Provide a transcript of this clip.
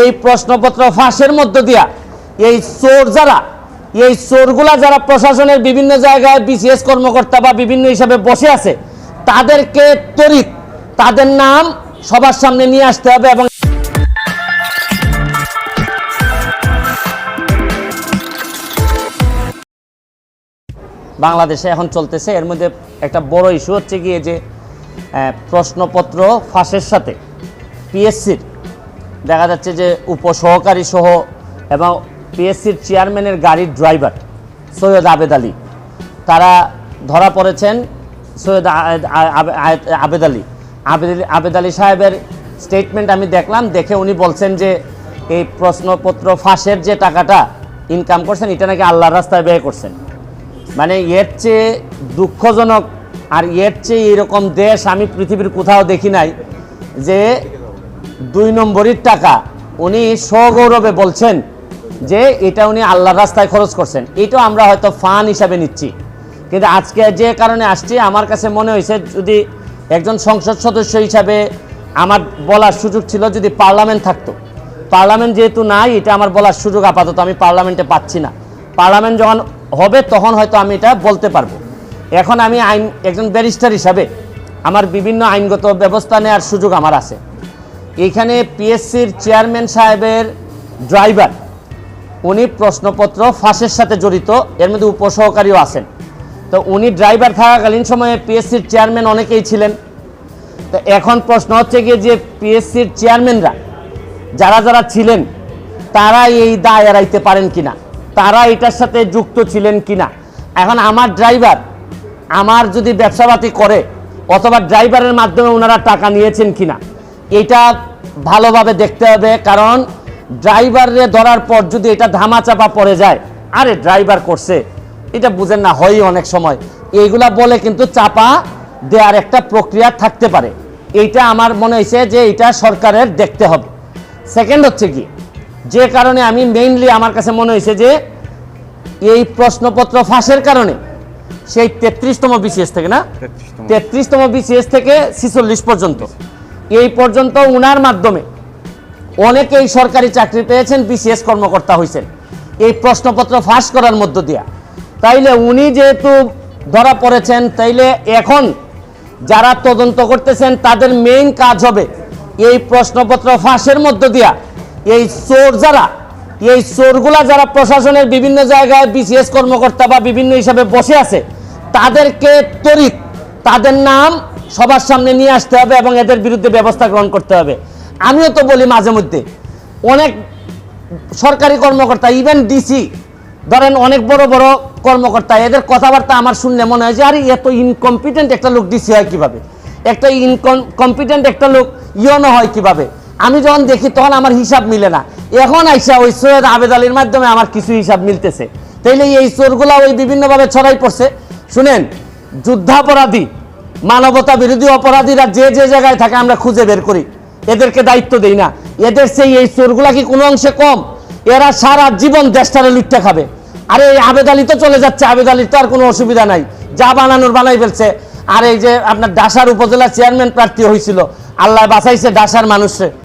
এই প্রশ্নপত্র ফাঁসের মধ্য দিয়া এই চোর যারা, এই চোরগুলা যারা প্রশাসনের বিভিন্ন জায়গায় বিসিএস কর্মকর্তা বা বিভিন্ন হিসাবে বসে আছে, তাদেরকে ত্বরিত তাদের নাম সবার সামনে নিয়ে আসতে হবে। এবং বাংলাদেশে এখন চলতেছে, এর মধ্যে একটা বড় ইস্যু হচ্ছে গিয়ে যে প্রশ্নপত্র ফাঁসের সাথে পিএসসির দেখা যাচ্ছে যে উপসহকারী সহ এবং পিএসসির চেয়ারম্যানের গাড়ির ড্রাইভার সৈয়দ আবেদ আলী, তারা ধরা পড়েছেন। সৈয়দ আবেদ আলী সাহেবের স্টেটমেন্ট আমি দেখলাম, দেখে উনি বলছেন যে এই প্রশ্নপত্র ফাঁসের যে টাকাটা ইনকাম করছেন এটা নাকি আল্লাহর রাস্তায় ব্যয় করছেন। মানে এর চেয়ে দুঃখজনক আর এর চেয়ে এরকম দেশ আমি পৃথিবীর কোথাও দেখি নাই যে 2 নম্বরের টাকা উনি সগৌরবে বলছেন যে এটা উনি আল্লাহর রাস্তায় খরচ করছেন। এটাও আমরা হয়তো ফান হিসাবে নিচ্ছি, কিন্তু আজকে যে কারণে আসছি আমার কাছে মনে হয়েছে যদি একজন সংসদ সদস্য হিসাবে আমার বলার সুযোগ ছিল, যদি পার্লামেন্ট থাকতো। পার্লামেন্ট যেহেতু নাই, এটা আমার বলার সুযোগ আপাতত আমি পার্লামেন্টে পাচ্ছি না। পার্লামেন্ট যখন হবে তখন হয়তো আমি এটা বলতে পারবো। এখন আমি একজন ব্যারিস্টার হিসাবে আমার বিভিন্ন আইনগত ব্যবস্থা নেওয়ার সুযোগ আমার আছে। এইখানে পিএসসির চেয়ারম্যান সাহেবের ড্রাইভার উনি প্রশ্নপত্র ফাঁসের সাথে জড়িত, এর মধ্যে উপসহকারীও আছেন। তো উনি ড্রাইভার থাকাকালীন সময়ে পিএসসির চেয়ারম্যান অনেকেই ছিলেন। তো এখন প্রশ্ন হচ্ছে গিয়ে যে পিএসসির চেয়ারম্যানরা যারা যারা ছিলেন তারা এই দায় এড়াইতে পারেন কিনা, তারা এটার সাথে যুক্ত ছিলেন কিনা। এখন আমার ড্রাইভার আমার যদি ব্যবসাপাতি করে অথবা ড্রাইভারের মাধ্যমে ওনারা টাকা নিয়েছেন কিনা এটা ভালোভাবে দেখতে হবে। কারণ ড্রাইভারে ধরার পর যদি এটা ধামাচাপা পড়ে যায়, আরে ড্রাইভার করছে, এটা বুঝেন না, হয় অনেক সময় এইগুলা বলে কিন্তু চাপা দেওয়ার একটা প্রক্রিয়া থাকতে পারে। এইটা আমার মনে হয়েছে যে এটা সরকারের দেখতে হবে। সেকেন্ড হচ্ছে কি, যে কারণে আমি মেইনলি আমার কাছে মনে হয়েছে যে এই প্রশ্নপত্র ফাঁসের কারণে সেই 33তম বিসিএস থেকে না 33তম বিসিএস থেকে 46 পর্যন্ত এই পর্যন্ত উনার মাধ্যমে অনেকেই সরকারি চাকরি পেয়েছেন, বিসিএস কর্মকর্তা হয়েছেন এই প্রশ্নপত্র ফাঁস করার মধ্য দিয়া। তাইলে উনি যেহেতু ধরা পড়েছেন, তাইলে এখন যারা তদন্ত করতেছেন তাদের মেইন কাজ হবে এই প্রশ্নপত্র ফাঁসের মধ্য দিয়া এই চোর যারা, এই চোরগুলা যারা প্রশাসনের বিভিন্ন জায়গায় বিসিএস কর্মকর্তা বা বিভিন্ন হিসাবে বসে আছে, তাদেরকে ত্বরিত তাদের নাম সবার সামনে নিয়ে আসতে হবে এবং এদের বিরুদ্ধে ব্যবস্থা গ্রহণ করতে হবে। আমিও তো বলি মাঝে মধ্যে অনেক সরকারি কর্মকর্তা, ইভেন ডিসি ধরেন অনেক বড় বড় কর্মকর্তা, এদের কথাবার্তা আমার শুনলে মনে হয় যে আরে এত ইনকম্পিটেন্ট একটা লোক ডিসি হয় কিভাবে, একটা ইনকম্পিটেন্ট একটা লোক ইয়নো হয় কিভাবে। আমি যখন দেখি তখন আমার হিসাব মিলে না। এখন আইসা ওই সৈয়দ আবেদ আলীর মাধ্যমে আমার কিছু হিসাব মিলতেছে। তাইলে এই চোরগুলা ওই বিভিন্নভাবে ছড়াই পড়ছে। শুনেন, যুদ্ধাপরাধী, মানবতা বিরোধী অপরাধীরা যে যে জায়গায় থাকে আমরা খুঁজে বের করি, এদেরকে দায়িত্ব দেই না। এদের সেই এই চোরগুলা কি কোনো অংশে কম? এরা সারা জীবন দেশটারে লুটতে খাবে। আরে এই আবেদ আলী তো চলে যাচ্ছে, আবেদ আলীর তো আর কোনো অসুবিধা নাই, যা বানানোর বানাই ফেলছে। আর এই যে আপনার ডাসার উপজেলা চেয়ারম্যান প্রার্থী হয়েছিল, আল্লাহ বাঁচাইছে ডাসার মানুষে।